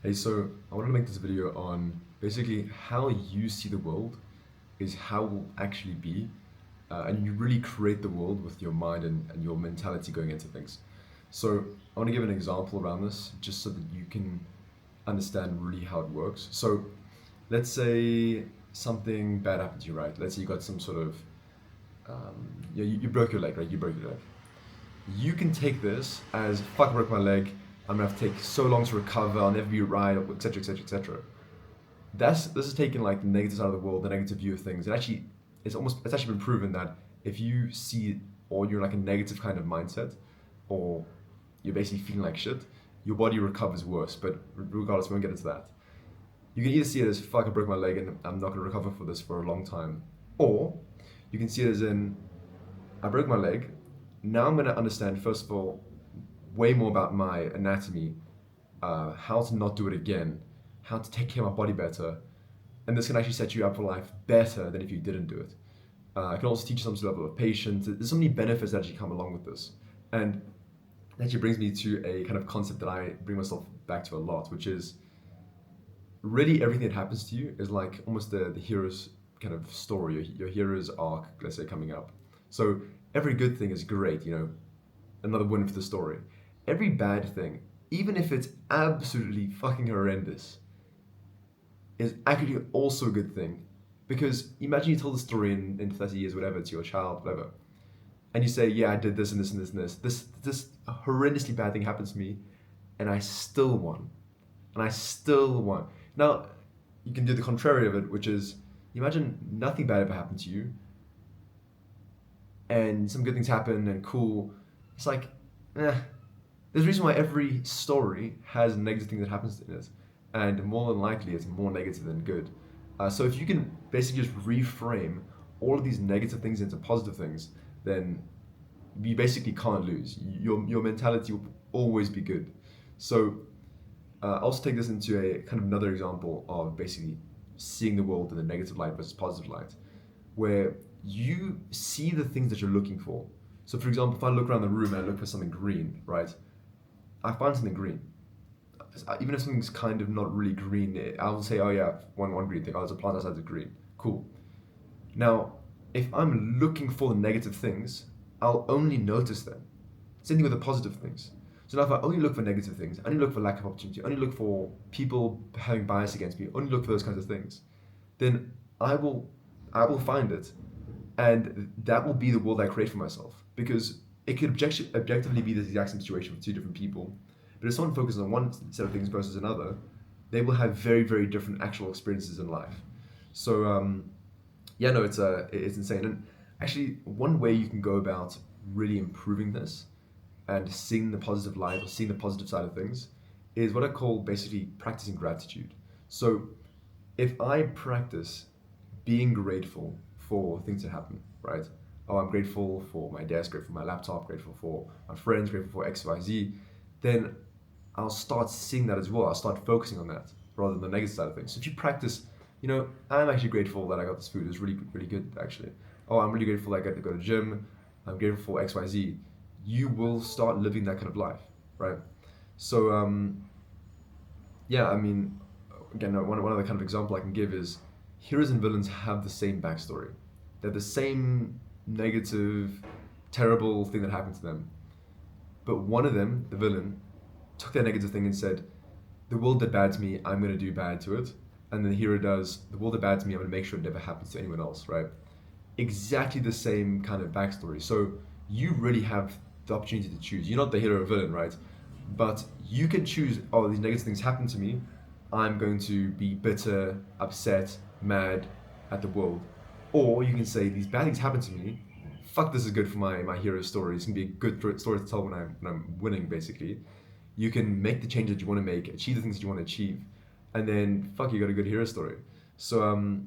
Hey, so I wanted to make this video on basically how you see the world is how it will actually be, and you really create the world with your mind and your mentality going into things. So I want to give an example around this just so that you can understand really how it works. So let's say something bad happened to you, right? Let's say you got some sort of, you broke your leg, right? You broke your leg. You can take this as fuck, I broke my leg. I'm gonna have to take so long to recover. I'll never be right, etc., etc., etc. This is taking like the negative side of the world, the negative view of things. And actually, it's actually been proven that if you see or you're like a negative kind of mindset, or you're basically feeling like shit, your body recovers worse. But regardless, we won't get into that. You can either see it as fuck, I broke my leg and I'm not gonna recover for this for a long time, or you can see it as in I broke my leg. Now I'm gonna understand first of all way more about my anatomy, how to not do it again, how to take care of my body better, and this can actually set you up for life better than if you didn't do it. It can also teach you some level of patience. There's so many benefits that actually come along with this, and that actually brings me to a kind of concept that I bring myself back to a lot, which is really everything that happens to you is like almost the hero's kind of story, your hero's arc, let's say, coming up. So every good thing is great, another win for the story. Every bad thing, even if it's absolutely fucking horrendous, is actually also a good thing. Because imagine you tell the story in 30 years, whatever, to your child, whatever, and you say, yeah, I did this and this and this and this. This horrendously bad thing happened to me, and I still won. And I still won. Now, you can do the contrary of it, which is imagine nothing bad ever happened to you, and some good things happen and cool. It's like, eh, there's a reason why every story has a negative thing that happens in it, and more than likely it's more negative than good. So if you can basically just reframe all of these negative things into positive things, then you basically can't lose. Your mentality will always be good. So I'll also take this into a kind of another example of basically seeing the world in a negative light versus positive light, where you see the things that you're looking for. So, for example, if I look around the room and I look for something green, right? I find something green. Even if something's kind of not really green, I will say, oh yeah, one green thing. Oh, there's a plant outside the green. Cool. Now, if I'm looking for the negative things, I'll only notice them. Same thing with the positive things. So now if I only look for negative things, only look for lack of opportunity, only look for people having bias against me, only look for those kinds of things, then I will I will find it. And that will be the world I create for myself. Because it could objectively be the exact same situation with two different people. But if someone focuses on one set of things versus another, they will have very, very different actual experiences in life. So yeah, no, it's insane. And actually, one way you can go about really improving this and seeing the positive light or seeing the positive side of things is what I call basically practicing gratitude. So if I practice being grateful for things that happen, right? Oh, I'm grateful for my desk, grateful for my laptop, grateful for my friends, grateful for XYZ, then I'll start seeing that as well. I'll start focusing on that rather than the negative side of things. So if you practice, I'm actually grateful that I got this food. It's really, really good, actually. Oh, I'm really grateful that I get to go to the gym. I'm grateful for XYZ. You will start living that kind of life, right? So, yeah, I mean, again, one other kind of example I can give is heroes and villains have the same backstory. They're the same negative, terrible thing that happened to them. But one of them, the villain, took that negative thing and said, the world did bad to me, I'm going to do bad to it. And then the hero does, the world did bad to me, I'm going to make sure it never happens to anyone else, right? Exactly the same kind of backstory. So you really have the opportunity to choose. You're not the hero or villain, right? But you can choose, oh, these negative things happen to me. I'm going to be bitter, upset, mad at the world. Or you can say, these bad things happen to me. Fuck, this is good for my hero story. It's going to be a good story to tell when I'm winning, basically. You can make the change that you want to make, achieve the things that you want to achieve. And then, fuck, you got a good hero story. So,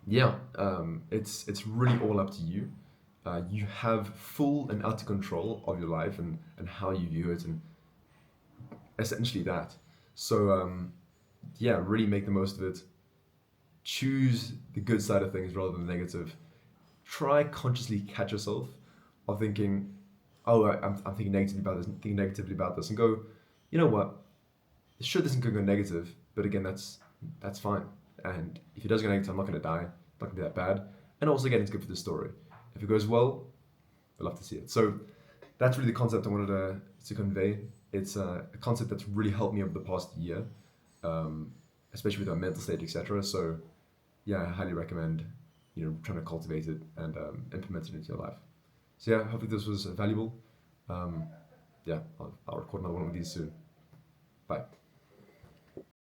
yeah, it's really all up to you. You have full and utter control of your life and how you view it, and essentially that. So, yeah, really make the most of it. Choose the good side of things rather than the negative. Try consciously catch yourself of thinking, oh, I'm thinking negatively about this, and go, you know what? sure, this can go negative, but again, that's fine. And if it does go negative, I'm not going to die. It's not going to be that bad. And also, again, it's good for the story. If it goes well, I'd love to see it. So that's really the concept I wanted to convey. It's a concept that's really helped me over the past year, especially with my mental state, etc. So yeah, I highly recommend trying to cultivate it and implement it into your life. So yeah, hopefully this was valuable. Yeah, I'll record another one of these soon. Bye.